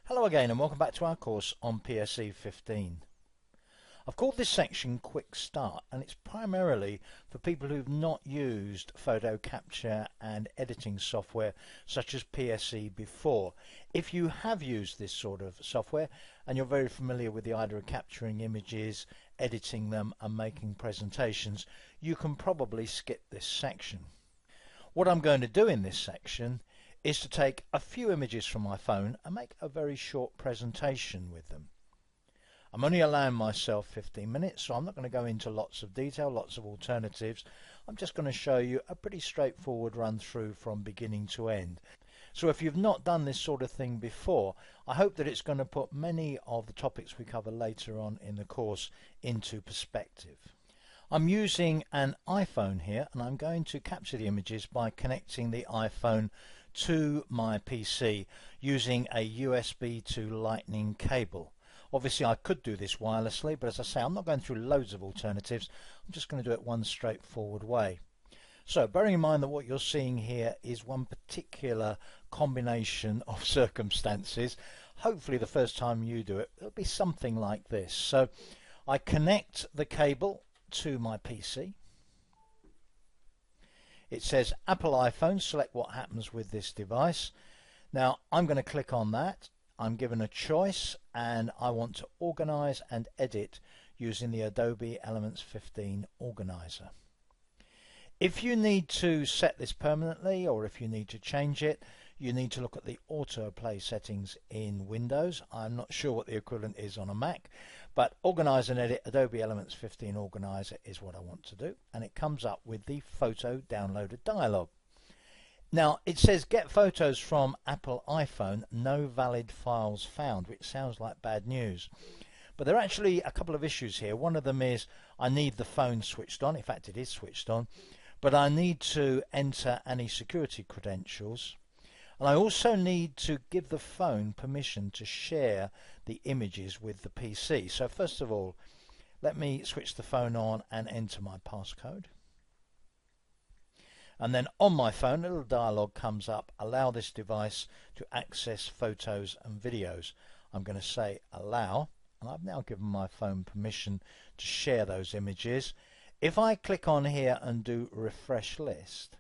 Hello again and welcome back to our course on PSE 15. I've called this section Quick Start, and it's primarily for people who've not used photo capture and editing software such as PSE before. If you have used this sort of software and you're very familiar with the idea of capturing images, editing them and making presentations, you can probably skip this section. What I'm going to do in this section is to take a few images from my phone and make a very short presentation with them. I'm only allowing myself 15 minutes, so I'm not going to go into lots of detail, lots of alternatives. I'm just going to show you a pretty straightforward run through from beginning to end. So if you've not done this sort of thing before, I hope that it's going to put many of the topics we cover later on in the course into perspective. I'm using an iPhone here, and I'm going to capture the images by connecting the iPhone to my PC using a USB to Lightning cable. Obviously I could do this wirelessly, but as I say, I'm not going through loads of alternatives. I'm just going to do it one straightforward way. So bearing in mind that what you're seeing here is one particular combination of circumstances, hopefully the first time you do it, it'll be something like this. So I connect the cable to my PC. It says Apple iPhone, select what happens with this device. Now I'm going to click on that. I'm given a choice and I want to organize and edit using the Adobe Elements 15 organizer. If you need to set this permanently, or if you need to change it, you need to look at the autoplay settings in Windows. I'm not sure what the equivalent is on a Mac, but organize and edit Adobe Elements 15 organizer is what I want to do, and it comes up with the photo downloaded dialog. Now it says get photos from Apple iPhone, no valid files found, which sounds like bad news. But there are actually a couple of issues here. One of them is I need the phone switched on. In fact, it is switched on, but I need to enter any security credentials. And I also need to give the phone permission to share the images with the PC. So first of all, let me switch the phone on and enter my passcode. And then on my phone, a little dialog comes up, allow this device to access photos and videos. I'm going to say allow, and I've now given my phone permission to share those images. If I click on here and do refresh list,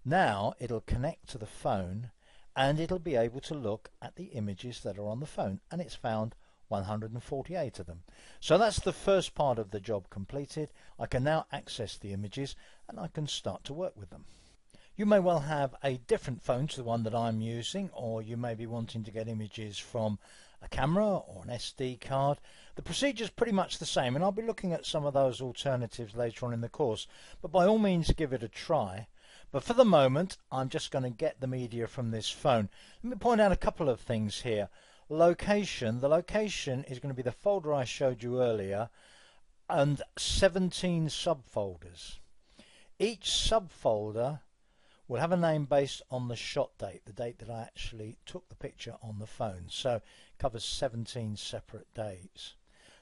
now it'll connect to the phone and it'll be able to look at the images that are on the phone, and it's found 148 of them. So that's the first part of the job completed. I can now access the images and I can start to work with them. You may well have a different phone to the one that I'm using, or you may be wanting to get images from a camera or an SD card. The procedure is pretty much the same, and I'll be looking at some of those alternatives later on in the course, but by all means give it a try. But for the moment I'm just going to get the media from this phone. Let me point out a couple of things here. Location, the location is going to be the folder I showed you earlier and 17 subfolders. Each subfolder will have a name based on the shot date, the date that I actually took the picture on the phone. So it covers 17 separate days.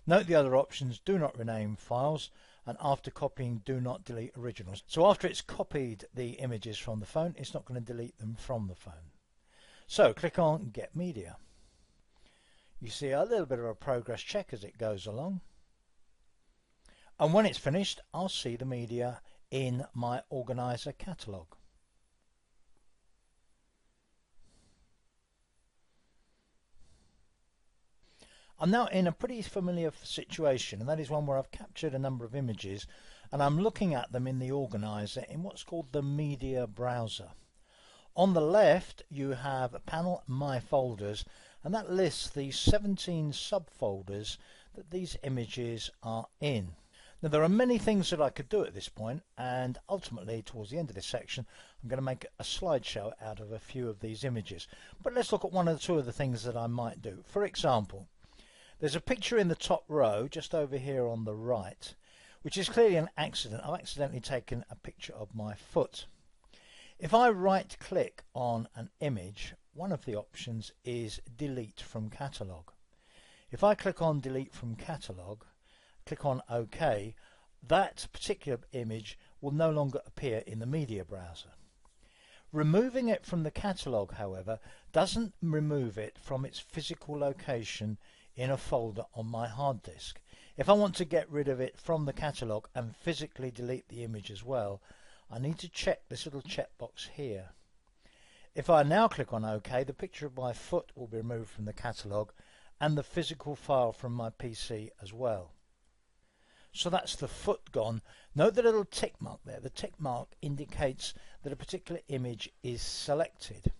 Note the other options: do not rename files, and after copying, do not delete originals. So after it's copied the images from the phone, it's not going to delete them from the phone. So click on Get Media. You see a little bit of a progress check as it goes along. And when it's finished, I'll see the media in my organizer catalog. I'm now in a pretty familiar situation, and that is one where I've captured a number of images and I'm looking at them in the organizer in what's called the media browser. On the left you have a panel, My Folders, and that lists the 17 subfolders that these images are in. Now there are many things that I could do at this point, and ultimately towards the end of this section I'm going to make a slideshow out of a few of these images. But let's look at one or two of the things that I might do. For example, there's a picture in the top row just over here on the right, which is clearly an accident. I've accidentally taken a picture of my foot. If I right click on an image, one of the options is delete from catalog. If I click on delete from catalog, click on OK, that particular image will no longer appear in the media browser. Removing it from the catalogue, however, doesn't remove it from its physical location in a folder on my hard disk. If I want to get rid of it from the catalogue and physically delete the image as well, I need to check this little checkbox here. If I now click on OK, the picture of my foot will be removed from the catalogue and the physical file from my PC as well. So that's the foot gone. Note the little tick mark there. The tick mark indicates that a particular image is selected.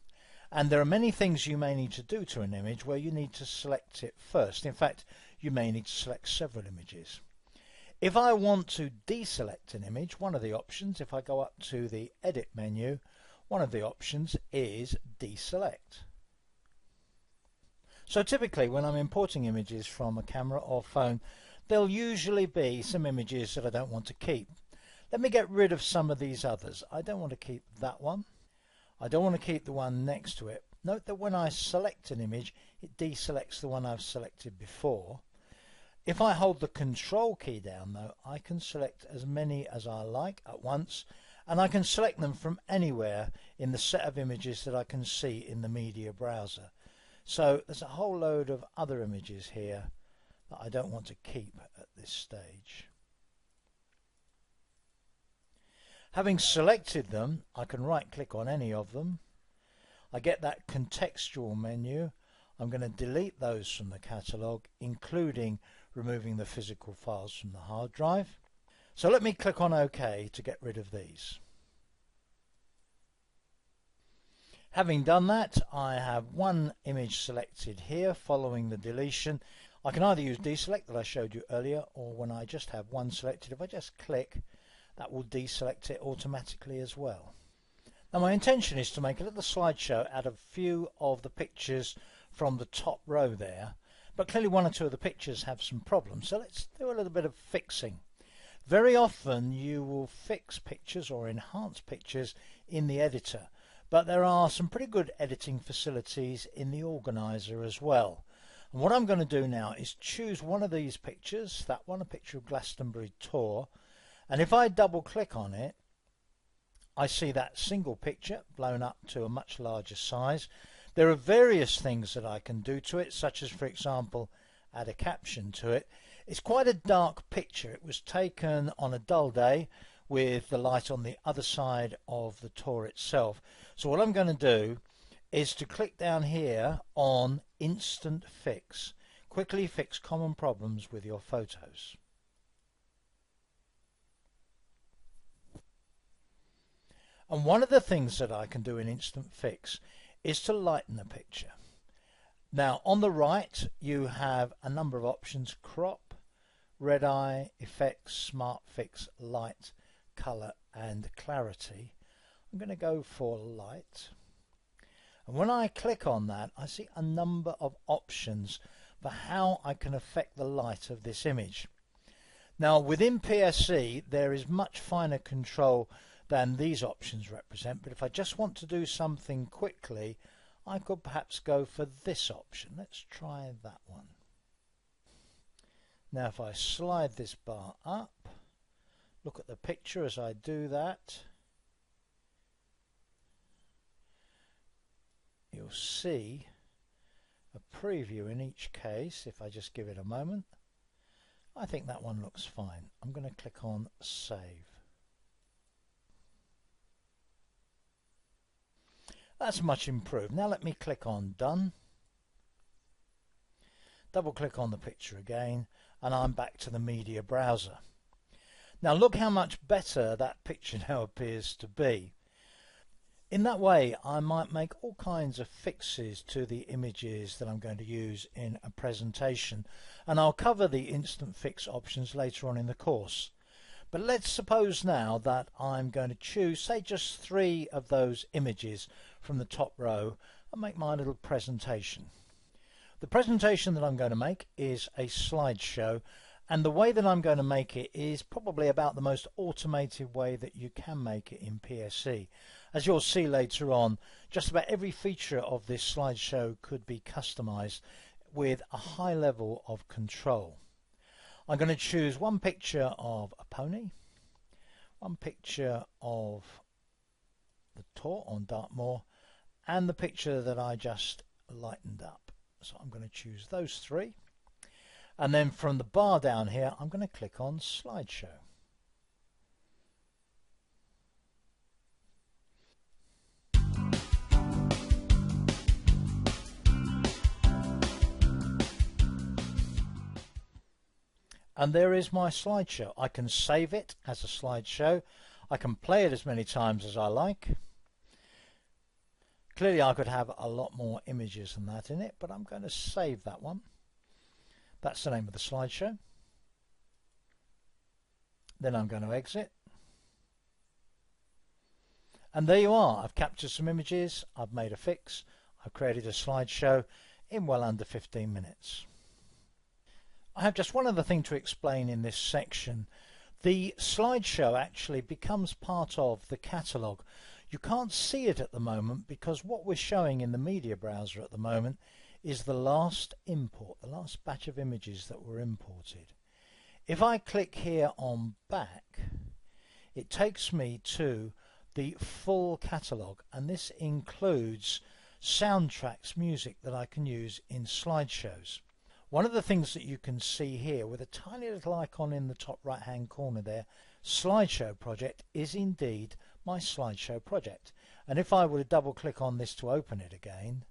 And there are many things you may need to do to an image where you need to select it first. In fact, you may need to select several images. If I want to deselect an image, one of the options, if I go up to the Edit menu, one of the options is Deselect. So typically when I'm importing images from a camera or phone, there'll usually be some images that I don't want to keep. Let me get rid of some of these others. I don't want to keep that one. I don't want to keep the one next to it. Note that when I select an image, it deselects the one I've selected before. If I hold the Control key down though, I can select as many as I like at once, and I can select them from anywhere in the set of images that I can see in the media browser. So there's a whole load of other images here that I don't want to keep at this stage. Having selected them, I can right click on any of them. I get that contextual menu. I'm going to delete those from the catalogue, including removing the physical files from the hard drive. So let me click on OK to get rid of these. Having done that, I have one image selected here following the deletion. I can either use deselect that I showed you earlier, or when I just have one selected, if I just click, that will deselect it automatically as well. Now my intention is to make a little slideshow out of a few of the pictures from the top row there, but clearly one or two of the pictures have some problems, so let's do a little bit of fixing. Very often you will fix pictures or enhance pictures in the editor, but there are some pretty good editing facilities in the organizer as well. And what I'm going to do now is choose one of these pictures, that one, a picture of Glastonbury Tor, and if I double click on it, I see that single picture blown up to a much larger size. There are various things that I can do to it, such as, for example, add a caption to it. It's quite a dark picture. It was taken on a dull day with the light on the other side of the Tor itself. So what I'm going to do is to click down here on Instant Fix. Quickly fix common problems with your photos. And one of the things that I can do in Instant Fix is to lighten a picture. Now on the right you have a number of options: crop, red eye, effects, smart fix, light, color and clarity. I'm going to go for light, and when I click on that I see a number of options for how I can affect the light of this image. Now within PSC there is much finer control than these options represent, but if I just want to do something quickly, I could perhaps go for this option. Let's try that one. Now if I slide this bar up, look at the picture as I do that, you'll see a preview in each case. If I just give it a moment, I think that one looks fine. I'm going to click on Save. That's much improved. Now let me click on Done. Double click on the picture again, and I'm back to the media browser. Now look how much better that picture now appears to be. In that way I might make all kinds of fixes to the images that I'm going to use in a presentation, and I'll cover the instant fix options later on in the course. But let's suppose now that I'm going to choose, say, just 3 of those images from the top row and make my little presentation. The presentation that I'm going to make is a slideshow, and the way that I'm going to make it is probably about the most automated way that you can make it in PSC. As you'll see later on, just about every feature of this slideshow could be customized with a high level of control. I'm going to choose one picture of a pony, one picture of the tour on Dartmoor, and the picture that I just lightened up. So I'm going to choose those three. And then from the bar down here, I'm going to click on Slideshow. And there is my slideshow. I can save it as a slideshow. I can play it as many times as I like. Clearly I could have a lot more images than that in it, but I'm going to save that one. That's the name of the slideshow. Then I'm going to exit. And there you are. I've captured some images, I've made a fix, I've created a slideshow in well under 15 minutes. I have just one other thing to explain in this section. The slideshow actually becomes part of the catalogue. You can't see it at the moment because what we're showing in the media browser at the moment is the last import, the last batch of images that were imported. If I click here on back, it takes me to the full catalogue, and this includes soundtracks, music that I can use in slideshows. One of the things that you can see here with a tiny little icon in the top right hand corner there, slideshow project, is indeed my slideshow project. And if I were to double click on this to open it again,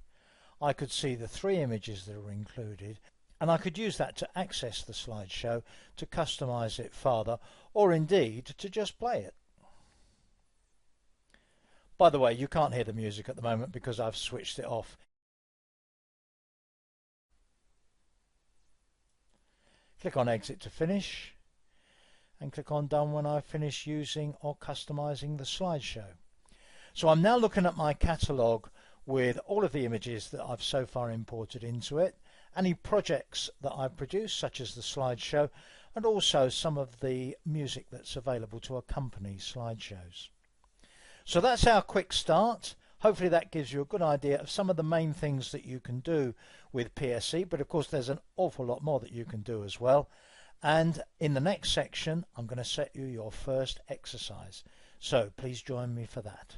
I could see the 3 images that are included, and I could use that to access the slideshow, to customize it further, or indeed to just play it. By the way, you can't hear the music at the moment because I've switched it off. Click on exit to finish, and click on done when I finish using or customizing the slideshow. So I'm now looking at my catalogue with all of the images that I've so far imported into it, any projects that I've produced such as the slideshow, and also some of the music that's available to accompany slideshows. So that's our quick start. Hopefully that gives you a good idea of some of the main things that you can do with PSE, but of course there's an awful lot more that you can do as well. And in the next section, I'm going to set you your first exercise. So please join me for that.